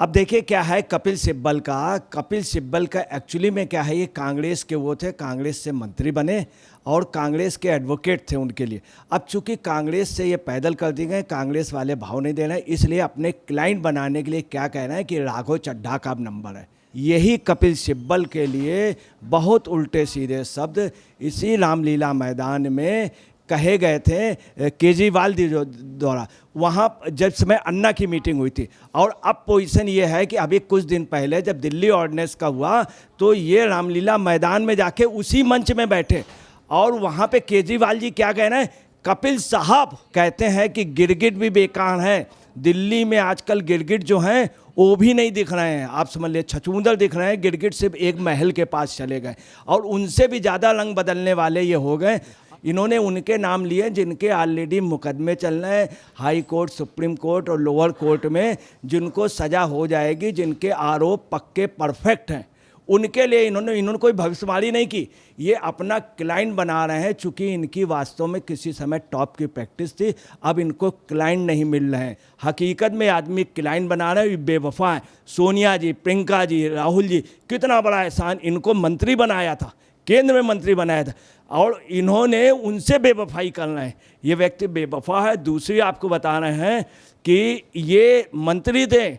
अब देखिए क्या है कपिल सिब्बल का एक्चुअली में क्या है, ये कांग्रेस के वो थे, कांग्रेस से मंत्री बने और कांग्रेस के एडवोकेट थे उनके लिए। अब चूंकि कांग्रेस से ये पैदल कर दिए गए, कांग्रेस वाले भाव नहीं दे रहे हैं, इसलिए अपने क्लाइंट बनाने के लिए क्या कह रहे हैं कि राघव चड्ढा का अब नंबर है। यही कपिल सिब्बल के लिए बहुत उल्टे सीधे शब्द इसी रामलीला मैदान में कहे गए थे केजरीवाल जी द्वारा। वहाँ जब समय अन्ना की मीटिंग हुई थी और अब पोजीशन ये है कि अभी कुछ दिन पहले जब दिल्ली ऑर्डिनेंस का हुआ तो ये रामलीला मैदान में जाके उसी मंच में बैठे और वहाँ पे केजरीवाल जी क्या कह रहे हैं, कपिल साहब कहते हैं कि गिरगिट भी बेकार है। दिल्ली में आजकल गिरगिट जो हैं वो भी नहीं दिख रहे हैं, आप समझ लिए छछूंदर दिख रहे हैं। गिरगिट सिर्फ एक महल के पास चले गए और उनसे भी ज़्यादा रंग बदलने वाले ये हो गए। इन्होंने उनके नाम लिए जिनके ऑलरेडी मुकदमे चल रहे हैं हाई कोर्ट, सुप्रीम कोर्ट और लोअर कोर्ट में, जिनको सज़ा हो जाएगी, जिनके आरोप पक्के परफेक्ट हैं, उनके लिए इन्होंने कोई भविष्यवाणी नहीं की। ये अपना क्लाइंट बना रहे हैं। चूँकि इनकी वास्तव में किसी समय टॉप की प्रैक्टिस थी, अब इनको क्लाइंट नहीं मिल रहे हैं। हकीकत में आदमी क्लाइंट बना रहे हैं, बेवफा है। सोनिया जी, प्रियंका जी, राहुल जी, कितना बड़ा एहसान, इनको मंत्री बनाया था, केंद्र में मंत्री बनाया था और इन्होंने उनसे बेवफाई कर रहे हैं। ये व्यक्ति बेवफा है। दूसरी आपको बता रहे हैं कि ये मंत्री थे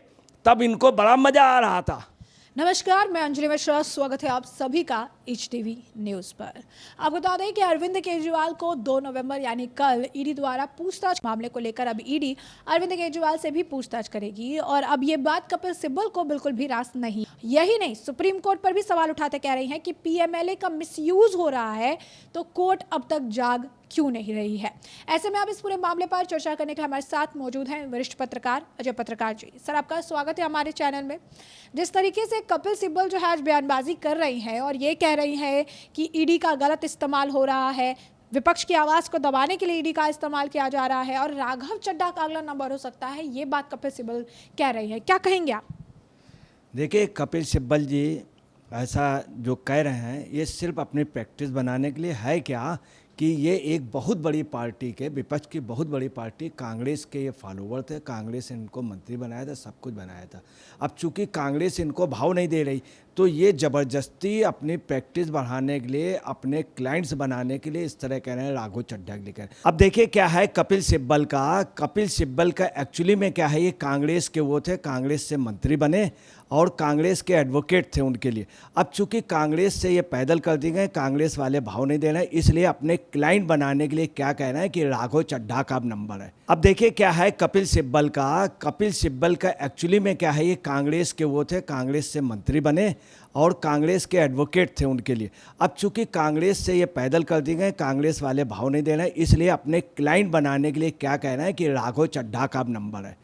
तब इनको बड़ा मज़ा आ रहा था। नमस्कार, मैं अंजलि मिश्रा, स्वागत है आप सभी का HTV न्यूज़ पर। आपको बता दें कि अरविंद केजरीवाल को 2 नवंबर यानी कल ईडी द्वारा पूछताछ मामले को लेकर अब ईडी अरविंद केजरीवाल से भी पूछताछ करेगी और अब ये बात कपिल सिब्बल को बिल्कुल भी रास नहीं। यही नहीं, सुप्रीम कोर्ट पर भी सवाल उठाते कह रही हैं कि PMLA का मिसयूज हो रहा है तो कोर्ट अब तक जाग क्यों नहीं रही है। ऐसे में अब इस पूरे मामले पर चर्चा करने के लिए हमारे साथ मौजूद हैं वरिष्ठ पत्रकार अजय पत्रकार जी। सर, आपका स्वागत है हमारे चैनल में। जिस तरीके से कपिल सिब्बल जो है आज बयानबाजी कर रही हैं और ये कह रही हैं कि ईडी का गलत इस्तेमाल हो रहा है, विपक्ष की आवाज़ को दबाने के लिए ईडी का इस्तेमाल किया जा रहा है और राघव चड्ढा का अगला नंबर हो सकता है, ये बात कपिल सिब्बल कह रही है, क्या कहेंगे आप? देखिए, कपिल सिब्बल जी ऐसा जो कह रहे हैं ये सिर्फ अपनी प्रैक्टिस बनाने के लिए है क्या कि ये एक बहुत बड़ी पार्टी के, विपक्ष की बहुत बड़ी पार्टी कांग्रेस के ये फॉलोवर थे। कांग्रेस इनको मंत्री बनाया था, सब कुछ बनाया था। अब चूंकि कांग्रेस इनको भाव नहीं दे रही तो ये ज़बरदस्ती अपनी प्रैक्टिस बढ़ाने के लिए, अपने क्लाइंट्स बनाने के लिए इस तरह कह रहे हैं राघव चड्ढा के लिए। अब देखिए क्या है कपिल सिब्बल का एक्चुअली में क्या है, ये कांग्रेस के वो थे, कांग्रेस से मंत्री बने और कांग्रेस के एडवोकेट थे उनके लिए। अब चूंकि कांग्रेस से ये पैदल कर दिए गए, कांग्रेस वाले भाव नहीं दे रहे हैं, इसलिए अपने क्लाइंट बनाने के लिए क्या कह रहे हैं कि राघव चड्ढा का अब नंबर है। अब देखिए क्या है कपिल सिब्बल का एक्चुअली में क्या है, ये कांग्रेस के वो थे, कांग्रेस से मंत्री बने और कांग्रेस के एडवोकेट थे उनके लिए। अब चूंकि कांग्रेस से ये पैदल कर दिए गए, कांग्रेस वाले भाव नहीं दे रहे हैं, इसलिए अपने क्लाइंट बनाने के लिए क्या कह रहे हैं कि राघव चड्ढा का अब नंबर है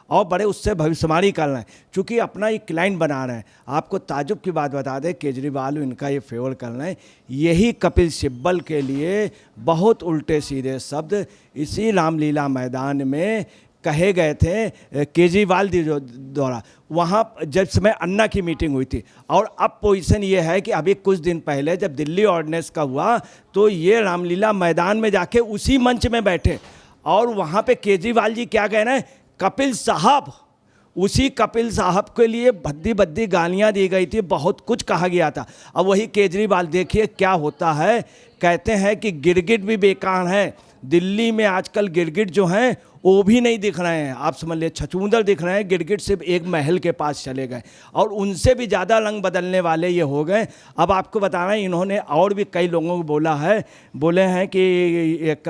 और बड़े उससे भविष्यवाणी कर रहे हैं। चूँकि अपना ये क्लाइंट बना रहे हैं। आपको ताजुब की बात बता दें, केजरीवाल इनका ये फेवर कर रहे हैं। यही कपिल सिब्बल के लिए बहुत उल्टे सीधे शब्द इसी रामलीला मैदान में कहे गए थे केजरीवाल जी द्वारा। वहाँ जब समय अन्ना की मीटिंग हुई थी और अब पोजीशन ये है कि अभी कुछ दिन पहले जब दिल्ली ऑर्डिनेंस का हुआ तो ये रामलीला मैदान में जाके उसी मंच में बैठे और वहाँ पे केजरीवाल जी क्या कह रहे हैं, कपिल साहब। उसी कपिल साहब के लिए भद्दी भद्दी गालियाँ दी गई थी, बहुत कुछ कहा गया था। अब वही केजरीवाल देखिए क्या होता है, कहते हैं कि गिरगिट भी बेकार है। दिल्ली में आजकल गिरगिट जो हैं वो भी नहीं दिख रहे हैं, आप समझ लिए छछूंदर दिख रहे हैं। गिरगिट सिर्फ एक महल के पास चले गए और उनसे भी ज़्यादा रंग बदलने वाले ये हो गए। अब आपको बता रहे हैं, इन्होंने और भी कई लोगों को बोले हैं कि एक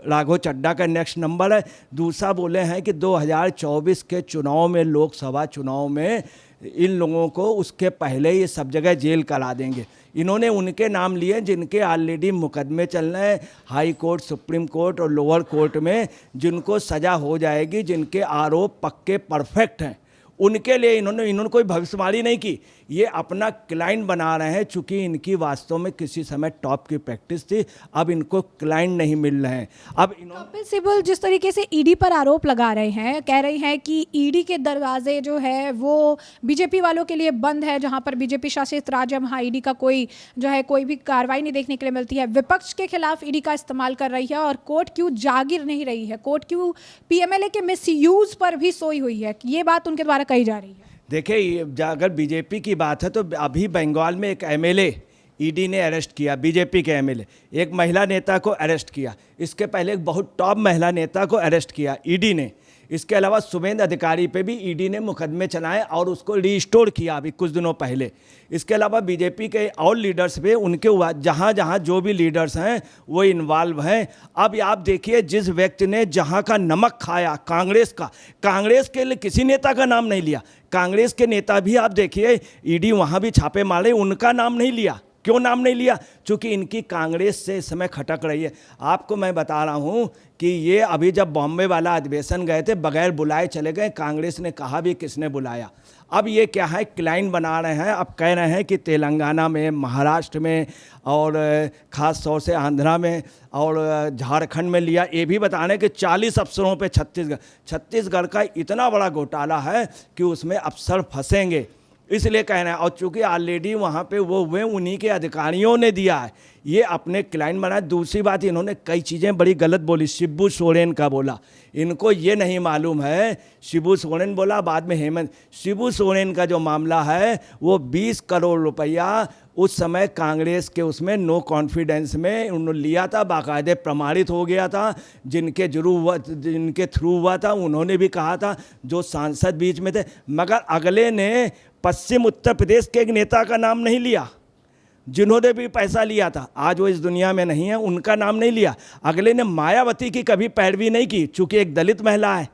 राघव चड्ढा का नेक्स्ट नंबर है। दूसरा बोले हैं कि 2024 के चुनाव में, लोकसभा चुनाव में इन लोगों को उसके पहले ही सब जगह जेल करा देंगे। इन्होंने उनके नाम लिए जिनके ऑलरेडी मुकदमे चल रहे हैं हाई कोर्ट, सुप्रीम कोर्ट और लोअर कोर्ट में, जिनको सज़ा हो जाएगी, जिनके आरोप पक्के परफेक्ट हैं, उनके लिए इन्होंने कोई भविष्यवाणी नहीं की। ये अपना क्लाइंट बना रहे हैं। चूँकि इनकी वास्तव में किसी समय टॉप की प्रैक्टिस थी, अब इनको क्लाइंट नहीं मिल रहे हैं। अब कपिल सिब्बल जिस तरीके से ईडी पर आरोप लगा रहे हैं, कह रही हैं कि ईडी के दरवाजे जो है वो बीजेपी वालों के लिए बंद है, जहां पर बीजेपी शासित राज्य वहाँ ईडी का कोई भी कार्रवाई नहीं देखने के लिए मिलती है। विपक्ष के खिलाफ ईडी का इस्तेमाल कर रही है और कोर्ट क्यों जागिर नहीं रही है, कोर्ट क्यों PMLA के मिसयूज पर भी सोई हुई है, ये बात उनके द्वारा कही जा रही है। देखिए अगर बीजेपी की बात है तो अभी बंगाल में एक एमएलए ईडी ने अरेस्ट किया, बीजेपी के एमएलए, एक महिला नेता को अरेस्ट किया। इसके पहले एक बहुत टॉप महिला नेता को अरेस्ट किया ईडी ने। इसके अलावा शुभेंदु अधिकारी पे भी ईडी ने मुकदमे चलाए और उसको रिस्टोर किया अभी कुछ दिनों पहले। इसके अलावा बीजेपी के और लीडर्स पे उनके जहाँ जहाँ जो भी लीडर्स हैं वो इन्वॉल्व हैं। अब आप देखिए जिस व्यक्ति ने जहाँ का नमक खाया कांग्रेस के लिए किसी नेता का नाम नहीं लिया। कांग्रेस के नेता भी आप देखिए ईडी वहाँ भी छापे मारे, उनका नाम नहीं लिया। क्यों नाम नहीं लिया? क्योंकि इनकी कांग्रेस से इस समय खटक रही है। आपको मैं बता रहा हूँ कि ये अभी जब बॉम्बे वाला अधिवेशन गए थे बगैर बुलाए चले गए। कांग्रेस ने कहा भी किसने बुलाया। अब ये क्या है, क्लाइन बना रहे हैं। अब कह रहे हैं कि तेलंगाना में, महाराष्ट्र में और ख़ास तौर से आंध्रा में और झारखंड में लिया। ये भी बता रहे हैं कि 40 अफसरों पे छत्तीसगढ़ का इतना बड़ा घोटाला है कि उसमें अफसर फंसेंगे, इसलिए कह रहे हैं। और चूँकि ऑलरेडी वहाँ पे वो हुए, उन्हीं के अधिकारियों ने दिया है, ये अपने क्लाइंट बनाए। दूसरी बात, इन्होंने कई चीज़ें बड़ी गलत बोली। शिबू सोरेन का बोला, इनको ये नहीं मालूम है। शिबू सोरेन बोला, बाद में हेमंत। शिबू सोरेन का जो मामला है वो 20 करोड़ रुपया उस समय कांग्रेस के उसमें नो कॉन्फिडेंस में उन्होंने लिया था, बाकायदे प्रमाणित हो गया था। जिनके थ्रू हुआ था उन्होंने भी कहा था, जो सांसद बीच में थे। मगर अगले ने पश्चिम उत्तर प्रदेश के एक नेता का नाम नहीं लिया, जिन्होंने भी पैसा लिया था। आज वो इस दुनिया में नहीं है, उनका नाम नहीं लिया। अगले ने मायावती की कभी पैरवी नहीं की, चूँकि एक दलित महिला है,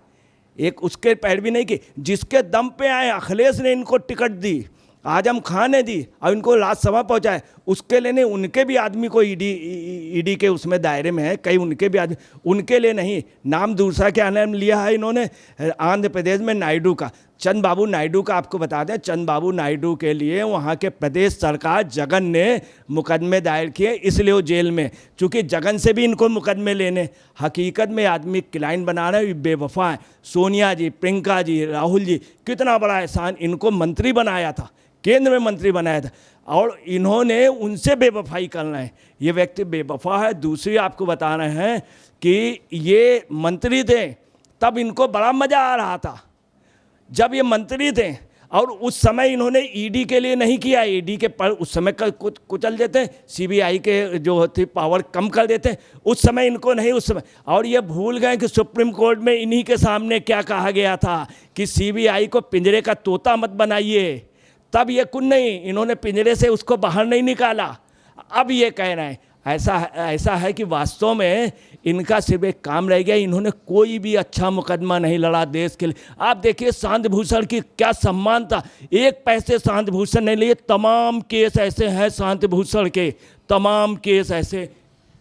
एक उसके पैरवी नहीं की। जिसके दम पे आए, अखिलेश ने इनको टिकट दी, आजम खान ने दी और इनको राज्यसभा पहुंचाए, उसके लिए नहीं। उनके भी आदमी को ईडी के उसमें दायरे में है, कई उनके भी आदमी, उनके लिए नहीं। नाम दूसरा क्या नाम लिया है इन्होंने? आंध्र प्रदेश में नायडू का, चंद बाबू नायडू का। आपको बता दें, चंद बाबू नायडू के लिए वहाँ के प्रदेश सरकार जगन ने मुकदमे दायर किए, इसलिए वो जेल में। चूँकि जगन से भी इनको मुकदमे लेने, हकीकत में आदमी क्लाइंट बना रहे हैं, बेवफा है। सोनिया जी, प्रियंका जी, राहुल जी, कितना बड़ा एहसान, इनको मंत्री बनाया था, केंद्र में मंत्री बनाया था, और इन्होंने उनसे बेवफाई करना है। ये व्यक्ति बेवफा है। दूसरी आपको बता रहे हैं कि ये मंत्री थे तब इनको बड़ा मज़ा आ रहा था जब ये मंत्री थे, और उस समय इन्होंने ईडी के लिए नहीं किया। ईडी के पर उस समय कुचल देते, सीबीआई के जो थी पावर कम कर देते, उस समय इनको नहीं, उस समय। और ये भूल गए कि सुप्रीम कोर्ट में इन्हीं के सामने क्या कहा गया था कि सीबीआई को पिंजरे का तोता मत बनाइए। तब ये कुछ नहीं, इन्होंने पिंजरे से उसको बाहर नहीं निकाला। अब ये कह रहे हैं, ऐसा है कि वास्तव में इनका सिर्फ एक काम रह गया, इन्होंने कोई भी अच्छा मुकदमा नहीं लड़ा देश के लिए। आप देखिए शांति भूषण की क्या सम्मान था, एक पैसे शांति भूषण नहीं लिए। तमाम केस ऐसे हैं शांति भूषण के, तमाम केस ऐसे।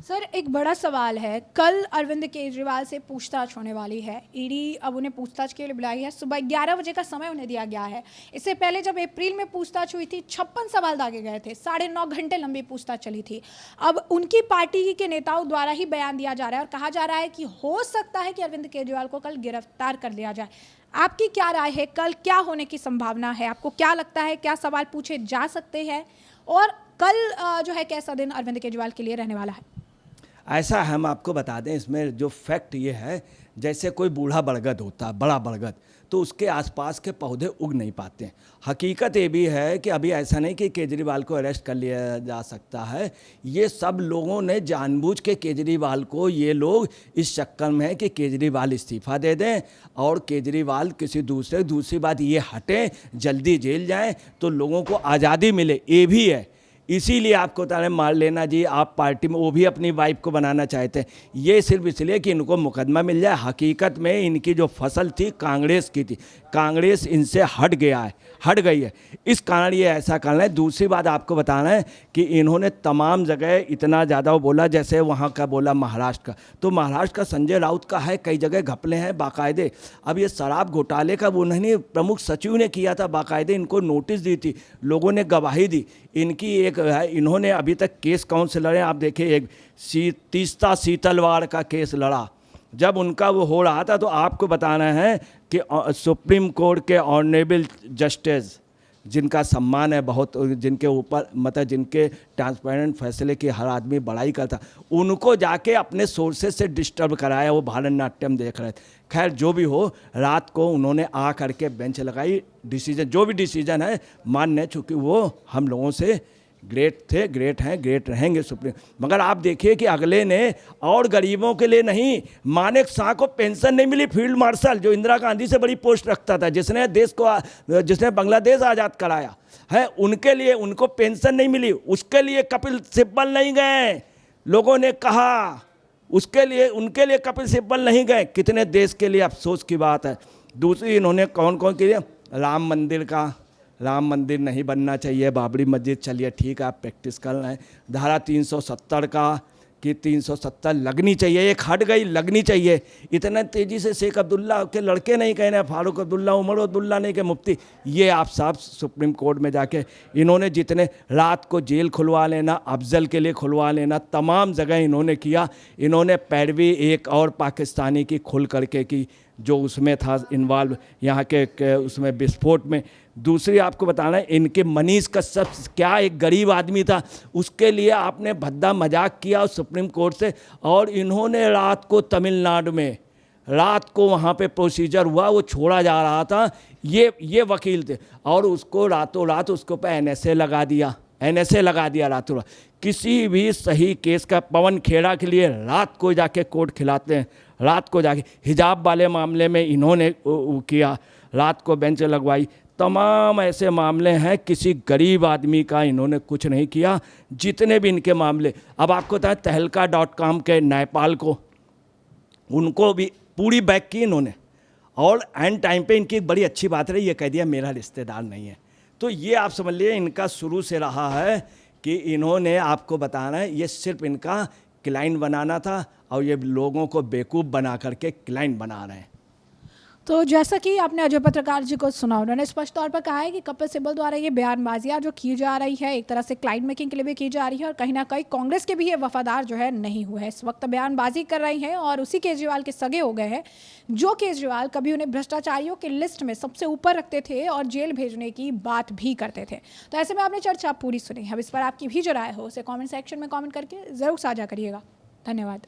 सर, एक बड़ा सवाल है, कल अरविंद केजरीवाल से पूछताछ होने वाली है। ईडी अब उन्हें पूछताछ के लिए बुलाई है। सुबह 11 बजे का समय उन्हें दिया गया है। इससे पहले जब अप्रैल में पूछताछ हुई थी, 56 सवाल दागे गए थे, 9.5 घंटे लंबी पूछताछ चली थी। अब उनकी पार्टी के नेताओं द्वारा ही बयान दिया जा रहा है और कहा जा रहा है कि हो सकता है कि अरविंद केजरीवाल को कल गिरफ्तार कर लिया जाए। आपकी क्या राय है, कल क्या होने की संभावना है? आपको क्या लगता है, क्या सवाल पूछे जा सकते हैं? और कल जो है कैसा दिन अरविंद केजरीवाल के लिए रहने वाला है? ऐसा हम आपको बता दें, इसमें जो फैक्ट ये है, जैसे कोई बूढ़ा बरगद होता है, बड़ा बरगद, तो उसके आसपास के पौधे उग नहीं पाते हैं। हकीकत ये भी है कि अभी ऐसा नहीं कि केजरीवाल को अरेस्ट कर लिया जा सकता है। ये सब लोगों ने जानबूझ के केजरीवाल को, ये लोग इस चक्कर में है कि केजरीवाल इस्तीफ़ा दे दें और केजरीवाल किसी दूसरी बात ये हटें, जल्दी जेल जाएं तो लोगों को आज़ादी मिले, ये भी है। इसीलिए आपको ताने मार लेना जी, आप पार्टी में वो भी अपनी वाइफ को बनाना चाहते हैं, ये सिर्फ इसलिए कि इनको मुकदमा मिल जाए। हकीकत में इनकी जो फसल थी कांग्रेस की थी, कांग्रेस इनसे हट गई है, इस कारण ये ऐसा करना है। दूसरी बात आपको बताना है कि इन्होंने तमाम जगह इतना ज़्यादा वो बोला, जैसे वहाँ का बोला महाराष्ट्र का, तो महाराष्ट्र का संजय राउत का है, कई जगह घपले हैं बाकायदे। अब ये शराब घोटाले का वो नहीं, प्रमुख सचिव ने किया था, बाकायदे इनको नोटिस दी थी, लोगों ने गवाही दी। इनकी एक है, इन्होंने अभी तक केस कौन से लड़े आप देखिए, एक तीस्ता सीतलवाड़ का केस लड़ा। जब उनका वो हो रहा था तो आपको बताना है कि सुप्रीम कोर्ट के ऑनरेबल जस्टिस जिनका सम्मान है बहुत, जिनके ऊपर मतलब जिनके ट्रांसपेरेंट फैसले की हर आदमी बड़ाई करता, उनको जाके अपने सोर्सेज से डिस्टर्ब कराया। वो भारतनाट्यम देख रहे थे। खैर जो भी हो, रात को उन्होंने आ करके बेंच लगाई, डिसीजन जो भी डिसीजन है मान्य, चूँकि वो हम लोगों से ग्रेट थे, ग्रेट हैं, ग्रेट रहेंगे सुप्रीम। मगर आप देखिए कि अगले ने और गरीबों के लिए नहीं, मानेक शाह को पेंशन नहीं मिली, फील्ड मार्शल जो इंदिरा गांधी से बड़ी पोस्ट रखता था, जिसने जिसने बांग्लादेश आज़ाद कराया है, उनके लिए उनको पेंशन नहीं मिली। उसके लिए कपिल सिब्बल नहीं गए, लोगों ने कहा उसके लिए, उनके लिए कपिल सिब्बल नहीं गए। कितने देश के लिए अफसोस की बात है। दूसरी इन्होंने कौन कौन के लिए, राम मंदिर नहीं बनना चाहिए, बाबरी मस्जिद, चलिए ठीक है आप प्रैक्टिस कर रहे हैं। धारा 370 का कि 370 लगनी चाहिए, एक हट गई, लगनी चाहिए। इतना तेज़ी से शेख अब्दुल्ला के लड़के नहीं कह रहे, फारूक अब्दुल्ला, उमर अब्दुल्ला नहीं के मुफ्ती, ये आप साहब सुप्रीम कोर्ट में जाके इन्होंने जितने रात को जेल खुलवा लेना, अफजल के लिए खुलवा लेना, तमाम जगह इन्होंने किया। इन्होंने पैरवी एक और पाकिस्तानी की खुल करके की जो उसमें था इन्वॉल्व, यहाँ के उसमें विस्फोट में। दूसरी आपको बताना है, इनके मनीष कश्यप क्या एक गरीब आदमी था, उसके लिए आपने भद्दा मजाक किया सुप्रीम कोर्ट से। और इन्होंने रात को तमिलनाडु में, रात को वहाँ पे प्रोसीजर हुआ, वो छोड़ा जा रहा था, ये वकील थे, और उसको रातों रात उसको पे NSA लगा दिया, NSA लगा दिया रातों रात। किसी भी सही केस का पवन खेड़ा के लिए रात को जाके कोर्ट खिलाते हैं, रात को जाके। हिजाब वाले मामले में इन्होंने किया, रात को बेंच लगवाई। तमाम ऐसे मामले हैं, किसी गरीब आदमी का इन्होंने कुछ नहीं किया, जितने भी इनके मामले। अब आपको पता है तहलका.com के न्यायपाल को, उनको भी पूरी बैक की इन्होंने, और एंड टाइम पे इनकी बड़ी अच्छी बात रही, ये कह दिया मेरा रिश्तेदार नहीं है। तो ये आप समझ लिए इनका शुरू से रहा है कि इन्होंने आपको बताना है, ये सिर्फ इनका क्लाइंट बनाना था, और ये लोगों को बेवकूफ़ बना करके क्लाइंट बना रहे हैं। तो जैसा कि आपने अजय पत्रकार जी को सुना, उन्होंने स्पष्ट तौर पर कहा है कि कपिल सिब्बल द्वारा ये बयानबाजियां जो की जा रही है, एक तरह से क्लाइंट मेकिंग के लिए भी की जा रही है, और कहीं ना कहीं कांग्रेस के भी ये वफादार जो है नहीं हुए हैं, इस वक्त बयानबाजी कर रही हैं, और उसी केजरीवाल के सगे हो गए हैं, जो केजरीवाल कभी उन्हें भ्रष्टाचारियों की लिस्ट में सबसे ऊपर रखते थे और जेल भेजने की बात भी करते थे। तो ऐसे में आपने चर्चा पूरी सुनी। अब इस पर आपकी भी जो राय हो उसे कॉमेंट सेक्शन में कॉमेंट करके ज़रूर साझा करिएगा। धन्यवाद।